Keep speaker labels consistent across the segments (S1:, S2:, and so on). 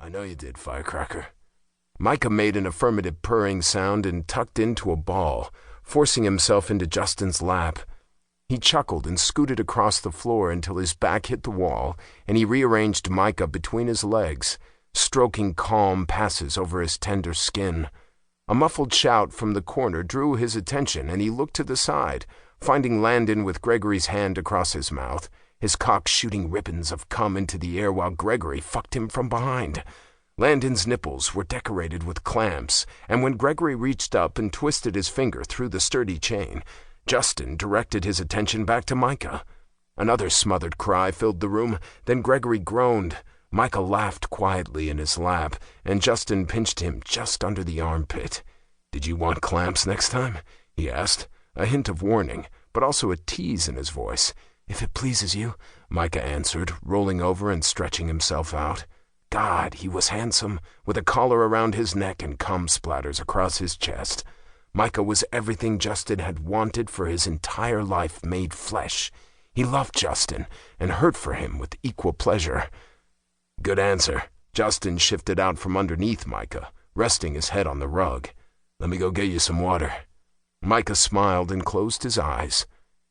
S1: I know you did, Firecracker. Micah made an affirmative purring sound and tucked into a ball, forcing himself into Justin's lap. He chuckled and scooted across the floor until his back hit the wall, and he rearranged Micah between his legs, stroking calm passes over his tender skin. A muffled shout from the corner drew his attention, and he looked to the side, finding Landon with Gregory's hand across his mouth, his cock shooting ribbons of cum into the air while Gregory fucked him from behind. Landon's nipples were decorated with clamps, and when Gregory reached up and twisted his finger through the sturdy chain, Justin directed his attention back to Micah. Another smothered cry filled the room, then Gregory groaned. Micah laughed quietly in his lap, and Justin pinched him just under the armpit. "Did you want clamps next time?" he asked, a hint of warning, but also a tease in his voice. "If it pleases you," Micah answered, rolling over and stretching himself out. God, he was handsome, with a collar around his neck and cum splatters across his chest. Micah was everything Justin had wanted for his entire life made flesh. He loved Justin and hurt for him with equal pleasure. "Good answer." Justin shifted out from underneath Micah, resting his head on the rug. "Let me go get you some water." Micah smiled and closed his eyes.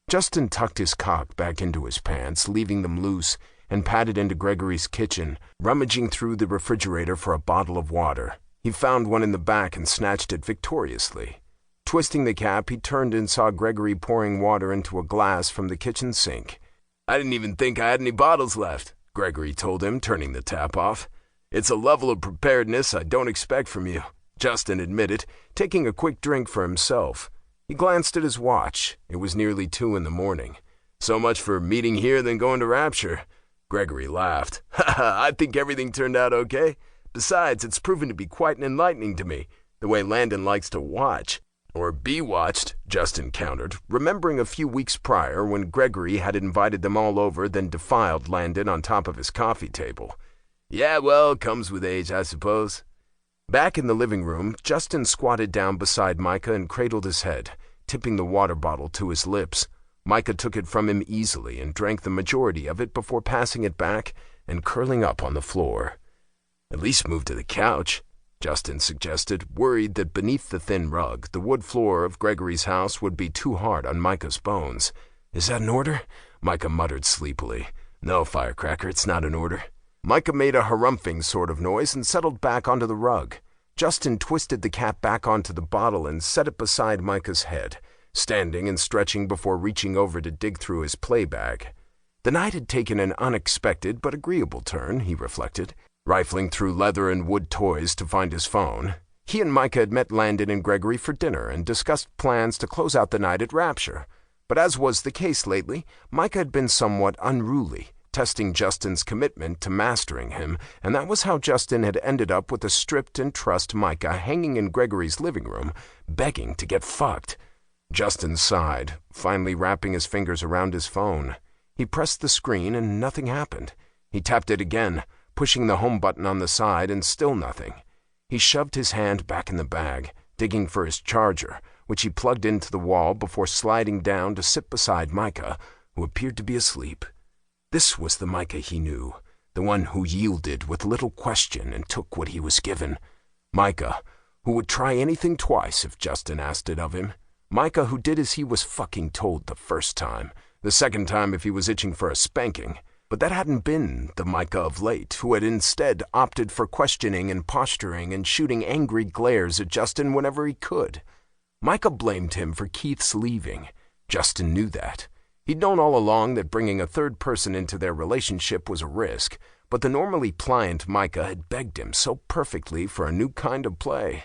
S1: Justin tucked his cock back into his pants, leaving them loose, and padded into Gregory's kitchen, rummaging through the refrigerator for a bottle of water. He found one in the back and snatched it victoriously. Twisting the cap, he turned and saw Gregory pouring water into a glass from the kitchen sink. "I didn't even think I had any bottles left," Gregory told him, turning the tap off. "It's a level of preparedness I don't expect from you," Justin admitted, taking a quick drink for himself. He glanced at his watch. It was nearly 2 in the morning. "So much for meeting here than going to Rapture." Gregory laughed. "I think everything turned out okay. Besides, it's proven to be quite enlightening to me, the way Landon likes to watch." "Or be watched," Justin countered, remembering a few weeks prior when Gregory had invited them all over, then defiled Landon on top of his coffee table. "Yeah, well, it comes with age, I suppose." Back in the living room, Justin squatted down beside Micah and cradled his head, tipping the water bottle to his lips. Micah took it from him easily and drank the majority of it before passing it back and curling up on the floor. "At least move to the couch," Justin suggested, worried that beneath the thin rug, the wood floor of Gregory's house would be too hard on Micah's bones. "Is that an order?" Micah muttered sleepily. "No, Firecracker, it's not an order." Micah made a harumphing sort of noise and settled back onto the rug. Justin twisted the cap back onto the bottle and set it beside Micah's head, standing and stretching before reaching over to dig through his play bag. The night had taken an unexpected but agreeable turn, he reflected, rifling through leather and wood toys to find his phone. He and Micah had met Landon and Gregory for dinner and discussed plans to close out the night at Rapture. But as was the case lately, Micah had been somewhat unruly, testing Justin's commitment to mastering him, and that was how Justin had ended up with a stripped and trussed Micah hanging in Gregory's living room, begging to get fucked. Justin sighed, finally wrapping his fingers around his phone. He pressed the screen and nothing happened. He tapped it again, pushing the home button on the side, and still nothing. He shoved his hand back in the bag, digging for his charger, which he plugged into the wall before sliding down to sit beside Micah, who appeared to be asleep. This was the Micah he knew, the one who yielded with little question and took what he was given. Micah, who would try anything twice if Justin asked it of him. Micah who did as he was fucking told the first time, the second time if he was itching for a spanking. But that hadn't been the Micah of late, who had instead opted for questioning and posturing and shooting angry glares at Justin whenever he could. Micah blamed him for Keith's leaving. Justin knew that. He'd known all along that bringing a third person into their relationship was a risk, but the normally pliant Micah had begged him so perfectly for a new kind of play.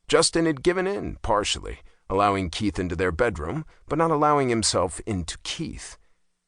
S1: Justin had given in, partially, allowing Keith into their bedroom, but not allowing himself into Keith.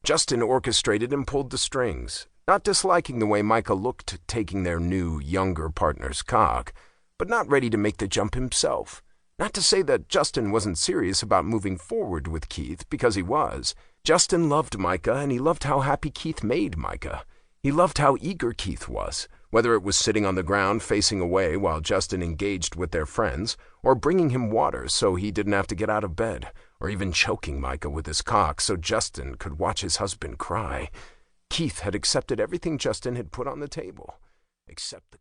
S1: Justin orchestrated and pulled the strings, not disliking the way Micah looked taking their new, younger partner's cock, but not ready to make the jump himself. Not to say that Justin wasn't serious about moving forward with Keith, because he was. Justin loved Micah, and he loved how happy Keith made Micah. He loved how eager Keith was, whether it was sitting on the ground facing away while Justin engaged with their friends, or bringing him water so he didn't have to get out of bed, or even choking Micah with his cock so Justin could watch his husband cry. Keith had accepted everything Justin had put on the table, except the